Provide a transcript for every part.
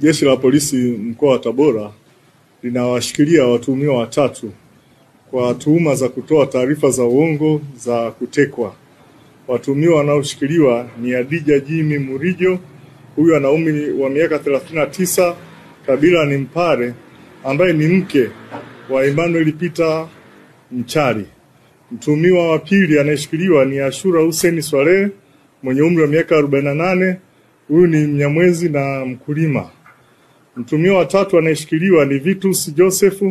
Jeshi la Polisi mkoa wa Tabora linawashikilia watuhumiwa 3 kwa tuhuma za kutoa taarifa za uongo za kutekwa. Watuhumiwa wanaoshikiliwa ni Adija Jimmy Murijo, huyu ana umri wa miaka 39, kabila ni Mpare, ambaye ni mke wa Emmanuel Peter Mchari. Mtuhumiwa wa pili anayeshikiliwa ni Ashura Hussein Swaleh mwenye umri wa miaka 48, huyu ni Mnyamwezi na mkulima. Mtuhumiwa wa tatu anayeshikiliwa ni Vitus Joseph,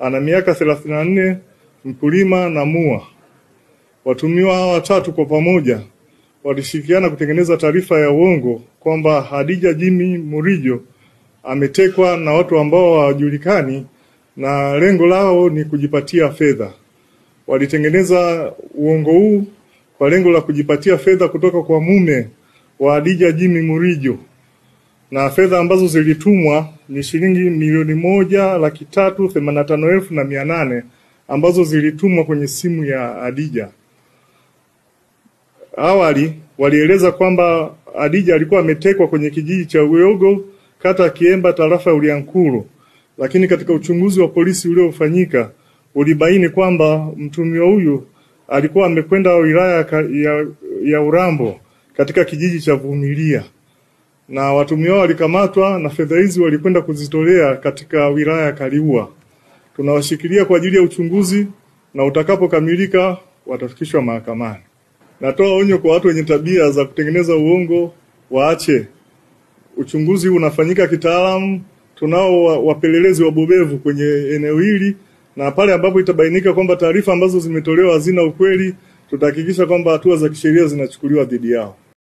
ana miaka 34, mkulima na mua. Watuhumiwa hawa 3 kwa pamoja walishirikiana kutengeneza taarifa ya uongo kwamba Adija Jimmy Murijo ametekwa na watu ambao hawajulikani na lengo lao ni kujipatia fedha. Walitengeneza uongo huu kwa lengo la kujipatia fedha kutoka kwa mume wa Adija Jimmy Murijo, na fedha ambazo zilitumwa ni shilingi milioni 1,385,800 ambazo zilitumwa kwenye simu ya Adija. Awali walieleza kwamba Adija alikuwa ametekwa kwenye kijiji cha Uyogo, kata Kiemba, tarafa ya Uliankuru, lakini katika uchunguzi wa polisi uliofanyika ulibaini kwamba mtuhumiwa huyu alikuwa amekwenda wilaya ya Urambo katika kijiji cha Vumilia, na watuhumiwa walikamatwa na fedha hizi walikwenda kuzitolea katika wilaya ya Kaliua. Tunawashikilia kwa ajili ya uchunguzi na utakapokamilika watafikishwa mahakamani. Natoa onyo kwa watu wenye tabia za kutengeneza uongo waache. Uchunguzi unafanyika kitaalamu, tunao wapelelezi wabobevu kwenye eneo hili, na pale ambapo itabainika kwamba taarifa ambazo zimetolewa hazina ukweli, tutahakikisha kwamba hatua za kisheria zinachukuliwa dhidi yao.